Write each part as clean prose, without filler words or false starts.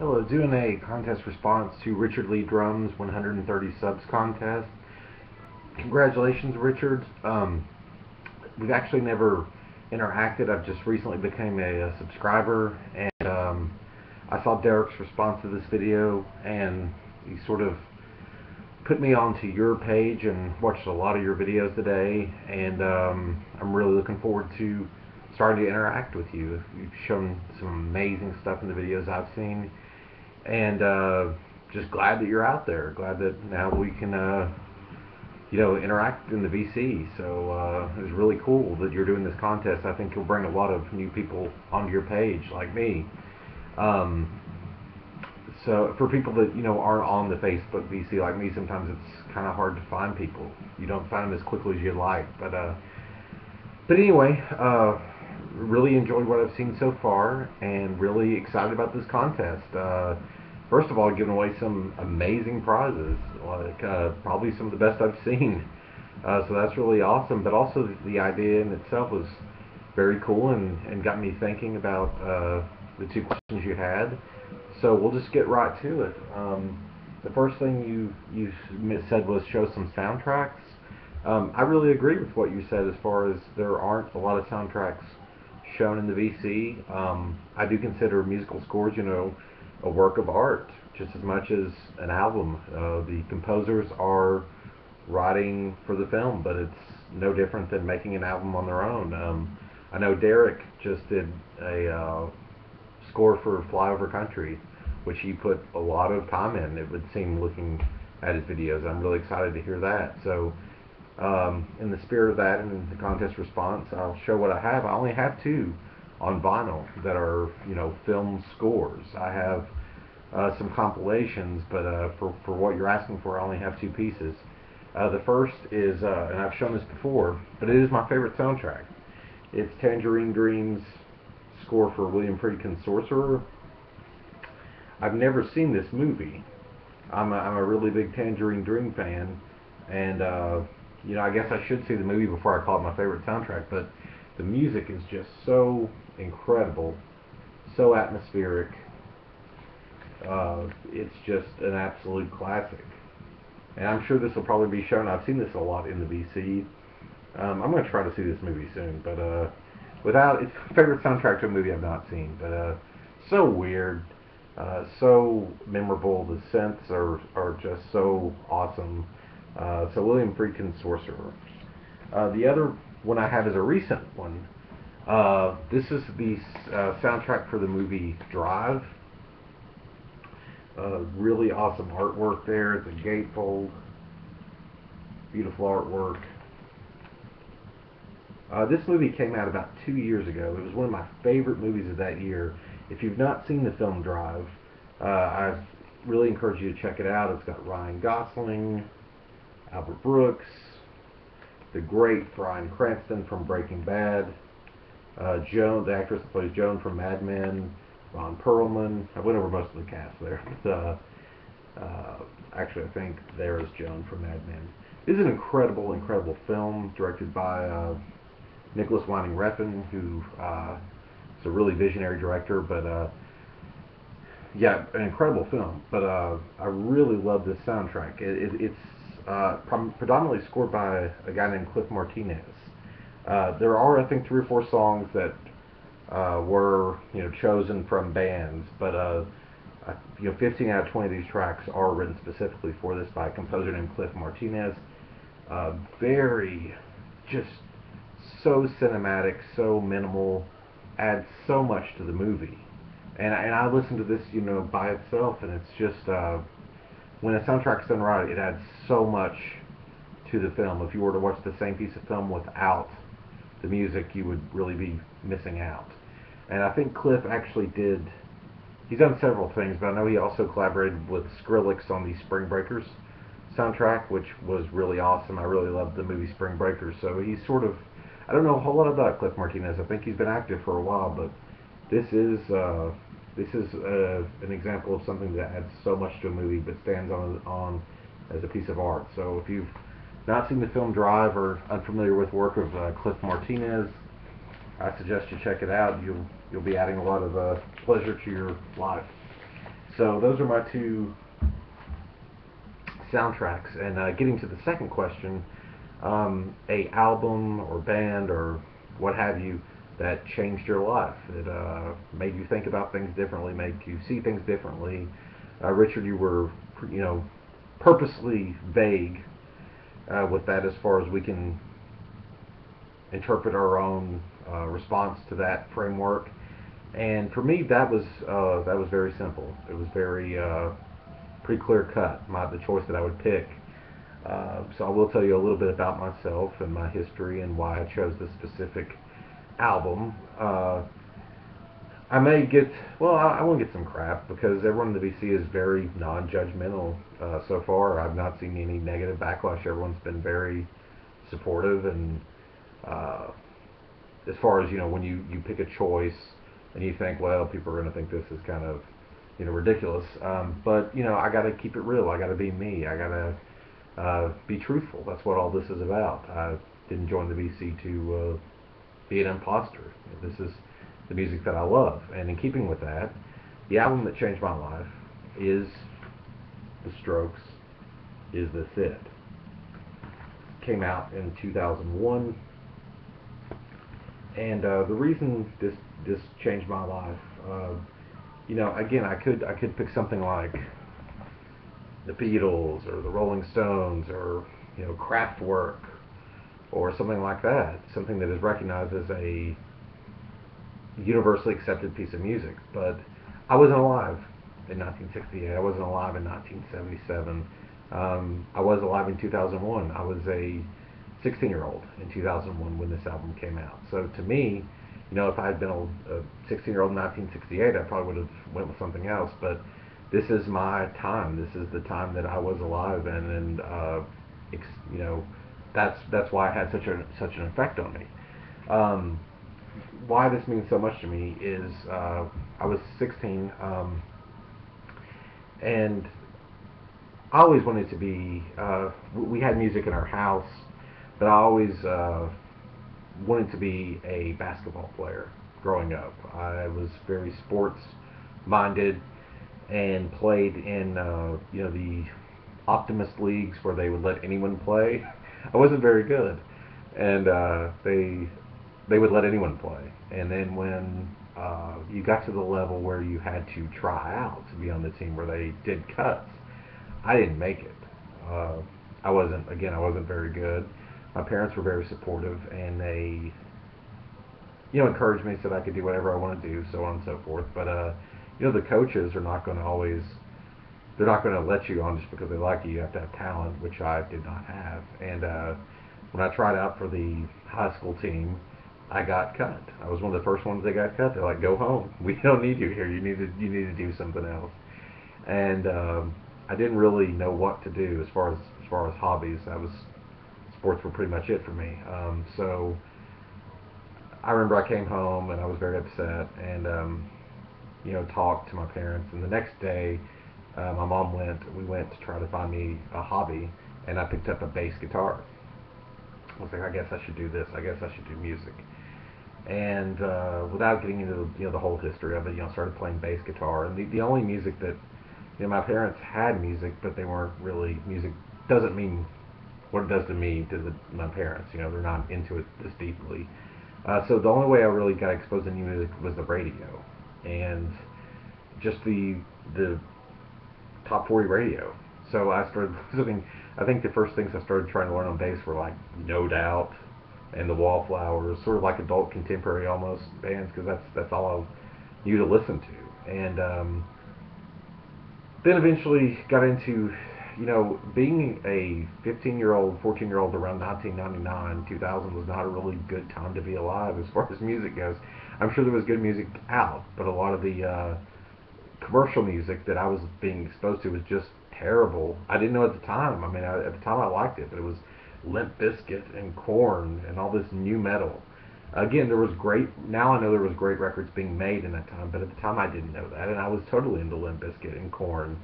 Hello, doing a contest response to Richard Lee Drum's 130 subs contest. Congratulations, Richard. We've actually never interacted. I've just recently became a subscriber, and I saw Derek's response to this video, and he sort of put me onto your page and watched a lot of your videos today, and I'm really looking forward to starting to interact with you. You've shown some amazing stuff in the videos I've seen, and just glad that you're out there. Glad that now we can, interact in the VC. So it was really cool that you're doing this contest. I think you'll bring a lot of new people onto your page, like me. Um, so for people that aren't on the Facebook VC like me, sometimes it's kind of hard to find people. You don't find them as quickly as you'd like. But anyway, really enjoyed what I've seen so far, and really excited about this contest. First of all, giving away some amazing prizes, like probably some of the best I've seen. So that's really awesome. But also the idea in itself was very cool, and got me thinking about the two questions you had. So we'll just get right to it. The first thing you said was show some soundtracks. I really agree with what you said as far as there aren't a lot of soundtracks shown in the VC. I do consider musical scores, a work of art just as much as an album. The composers are writing for the film, but it's no different than making an album on their own. I know Derek just did a score for Flyover Country, which he put a lot of time in, it would seem, looking at his videos. I'm really excited to hear that. So, in the spirit of that and in the contest response, I'll show what I have. I only have two on vinyl that are, film scores. I have some compilations, but for what you're asking for, I only have two pieces. The first is, and I've shown this before, but it is my favorite soundtrack. It's Tangerine Dream's score for William Friedkin's Sorcerer. I've never seen this movie. I'm a really big Tangerine Dream fan, and I guess I should see the movie before I call it my favorite soundtrack. But the music is just so incredible, so atmospheric. It's just an absolute classic, and I'm sure this will probably be shown. I've seen this a lot in the VC. I'm going to try to see this movie soon, but without it's favorite soundtrack to a movie I've not seen. But so weird, so memorable. The scents are just so awesome. So William Friedkin's Sorcerer. The other one I have is a recent one. This is the soundtrack for the movie Drive. Really awesome artwork there. The gatefold, beautiful artwork. This movie came out about 2 years ago. It was one of my favorite movies of that year. If you've not seen the film Drive, I really encourage you to check it out. It's got Ryan Gosling, Albert Brooks, the great Bryan Cranston from Breaking Bad, Joan, the actress that plays Joan from Mad Men, Ron Perlman. I went over most of the cast there. Actually, I think there is Joan from Mad Men. This is an incredible, incredible film directed by Nicholas Winding Refn, who is a really visionary director. But yeah, an incredible film. But I really love this soundtrack. It's predominantly scored by a guy named Cliff Martinez. There are, I think, three or four songs that were chosen from bands, but 15 out of 20 of these tracks are written specifically for this by a composer named Cliff Martinez. Very, just so cinematic, so minimal, adds so much to the movie. And I listened to this, by itself, and it's just when a soundtrack's done right, it adds so much to the film. If you were to watch the same piece of film without the music, you would really be missing out. And I think Cliff actually did. He's done several things, but I know he also collaborated with Skrillex on the Spring Breakers soundtrack, which was really awesome. I really loved the movie Spring Breakers. So he's sort of, I don't know a whole lot about Cliff Martinez. I think he's been active for a while, but this is an example of something that adds so much to a movie, but stands on as a piece of art. So if you've not seen the film Drive or unfamiliar with work of Cliff Martinez, I suggest you check it out. You'll be adding a lot of pleasure to your life. So those are my two soundtracks. And getting to the second question, a album or band or what have you that changed your life, that made you think about things differently, made you see things differently. Richard, you were, you know, purposely vague with that as far as we can interpret our own response to that framework. And for me, that was very simple. It was very pretty clear cut. The choice that I would pick. So I will tell you a little bit about myself and my history and why I chose this specific album. I may get, well, I won't get some crap because everyone in the VC is very non-judgmental so far. I've not seen any negative backlash. Everyone's been very supportive, and uh, as far as, you know, when you pick a choice and you think, well, people are going to think this is kind of, you know, ridiculous. But, you know, I got to keep it real. I got to be me. I got to be truthful. That's what all this is about. I didn't join the VC to be an imposter. This is the music that I love. And in keeping with that, the album that changed my life is The Strokes' Is This It? Came out in 2001. And the reason this changed my life, you know, again, I could pick something like the Beatles or the Rolling Stones or, you know, Kraftwerk or something like that, something that is recognized as a universally accepted piece of music. But I wasn't alive in 1968. I wasn't alive in 1977. I was alive in 2001. I was a 16-year-old in 2001 when this album came out. So to me, you know, if I had been a 16-year-old in 1968, I probably would have went with something else. But this is my time. This is the time that I was alive in, and you know, that's why it had such an effect on me. Um, why this means so much to me is I was 16, and I always wanted to be. We had music in our house, but I always wanted to be a basketball player growing up. I was very sports minded and played in you know, the optimist leagues where they would let anyone play. I wasn't very good, and they would let anyone play. And then when you got to the level where you had to try out to be on the team where they did cuts, I didn't make it. I wasn't very good. My parents were very supportive, and they, you know, encouraged me, said I could do whatever I want to do, so on and so forth. But you know, the coaches are not going to always, they're not going to let you on just because they like you. You have to have talent, which I did not have. And when I tried out for the high school team, I got cut. I was one of the first ones that got cut. They're like, "Go home. We don't need you here. You need to do something else." And I didn't really know what to do as far as hobbies. Sports were pretty much it for me. So I remember I came home and I was very upset, and you know, talked to my parents. And the next day, my mom we went to try to find me a hobby, and I picked up a bass guitar. I was like, I guess I should do this. I guess I should do music. And without getting into, you know, the whole history of it, you know, I started playing bass guitar. And the only music that, you know, my parents had music, but they weren't really music. Doesn't mean what it does to me to my parents. You know, they're not into it this deeply. So the only way I really got exposed to new music was the radio, and just the top 40 radio. So I started listening. I think the first things I started trying to learn on bass were like No Doubt and the Wallflowers, sort of like adult contemporary almost bands, because that's all I knew to listen to. And then eventually got into, you know, being a 15-year-old, 14-year-old around 1999, 2000 was not a really good time to be alive as far as music goes. I'm sure there was good music out, but a lot of the commercial music that I was being exposed to was just terrible. I didn't know at the time. I mean, at the time I liked it, but it was Limp Bizkit and Korn and all this new metal. Again, there was great. Now I know there was great records being made in that time, but at the time I didn't know that, and I was totally into Limp Bizkit and Korn.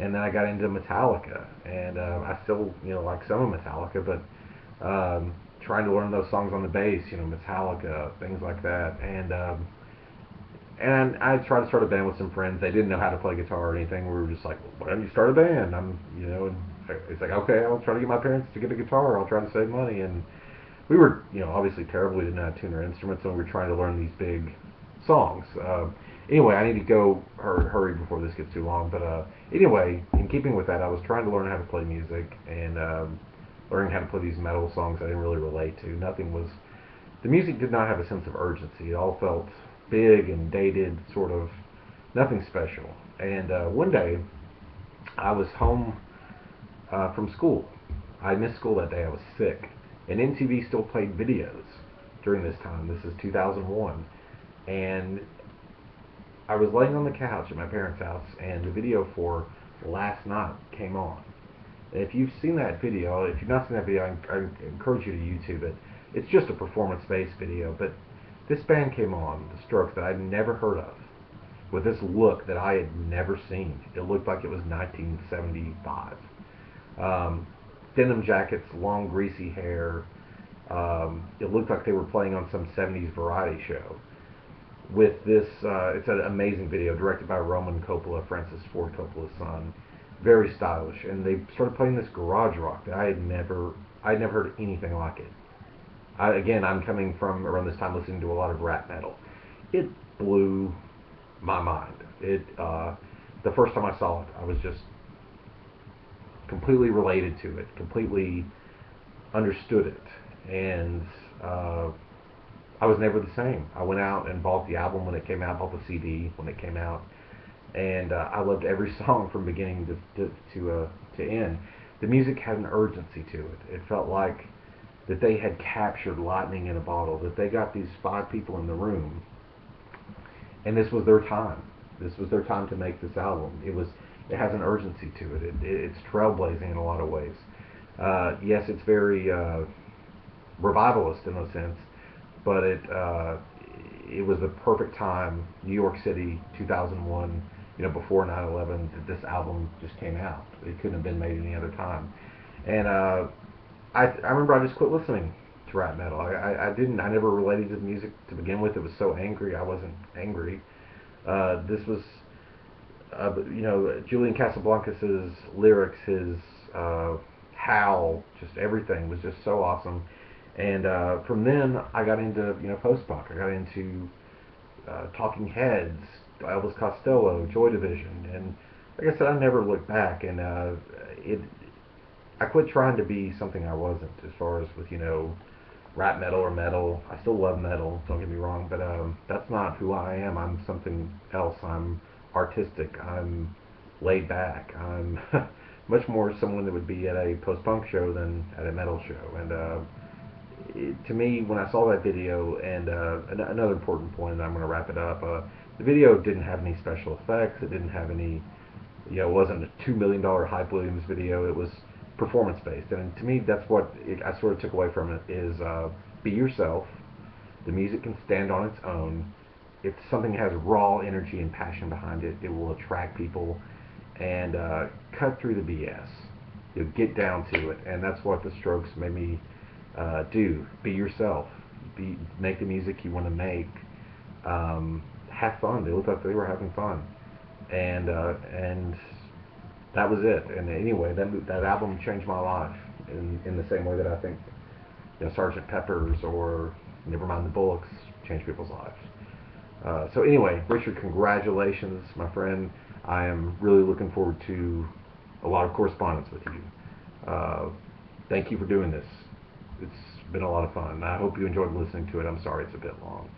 And then I got into Metallica, and I still, you know, like some of Metallica, but trying to learn those songs on the bass, you know, Metallica, things like that. And And I tried to start a band with some friends. They didn't know how to play guitar or anything. We were just like, why don't you start a band? And it's like, okay, I'll try to get my parents to get a guitar. I'll try to save money. And we were, obviously terrible. We didn't know how to tune our instruments, and we were trying to learn these big songs. Anyway, I need to go hurry before this gets too long. But anyway, in keeping with that, I was trying to learn how to play music and learning how to play these metal songs I didn't really relate to. The music did not have a sense of urgency. It all felt big and dated, sort of nothing special. And one day, I was home from school. I missed school that day. I was sick. And MTV still played videos during this time. This is 2001. And I was laying on the couch at my parents' house, and the video for Last Night came on. And if you've seen that video, if you've not seen that video, I encourage you to YouTube it. It's just a performance-based video, but this band came on, The Strokes, that I'd never heard of, with this look that I had never seen. It looked like it was 1975. Denim jackets, long greasy hair. It looked like they were playing on some 70s variety show. With this, it's an amazing video directed by Roman Coppola, Francis Ford Coppola's son. Very stylish, and they started playing this garage rock that I'd never heard anything like it. I'm coming from around this time listening to a lot of rap metal. It blew my mind. The first time I saw it, I was just completely related to it, completely understood it, and I was never the same. I went out and bought the album when it came out, bought the CD when it came out, and I loved every song from beginning to end. The music had an urgency to it. It felt like that they had captured lightning in a bottle, that they got these 5 people in the room, and this was their time. This was their time to make this album. It has an urgency to it. It's trailblazing in a lot of ways. Yes, it's very revivalist in a sense, but it was the perfect time, New York City, 2001, before 9/11, that this album just came out. It couldn't have been made any other time. And I remember I just quit listening to rap metal. I never related to the music to begin with. It was so angry. I wasn't angry. This was, Julian Casablancas' lyrics, his howl, just everything was just so awesome. And from then, I got into post-punk. I got into Talking Heads, Elvis Costello, Joy Division, and like I said, I never looked back. And I quit trying to be something I wasn't, as far as with rap metal or metal. I still love metal, don't get me wrong, but that's not who I am. I'm something else. I'm artistic. I'm laid back. I'm much more someone that would be at a post-punk show than at a metal show. And to me, when I saw that video, and another important point, and I'm going to wrap it up, the video didn't have any special effects. It didn't have any, it wasn't a $2 million Hype Williams video. It was performance-based. And to me, that's what I sort of took away from it, is be yourself. The music can stand on its own. If something has raw energy and passion behind it, it will attract people, and cut through the BS. Get down to it. And that's what the Strokes made me do. Be yourself. Make the music you want to make. Have fun. They looked like they were having fun, and that was it. And anyway, that album changed my life in the same way that I think Sgt. Pepper's or Nevermind the Bollocks changed people's lives. So anyway, Richard, congratulations, my friend. I am really looking forward to a lot of correspondence with you. Thank you for doing this. It's been a lot of fun. I hope you enjoyed listening to it. I'm sorry it's a bit long.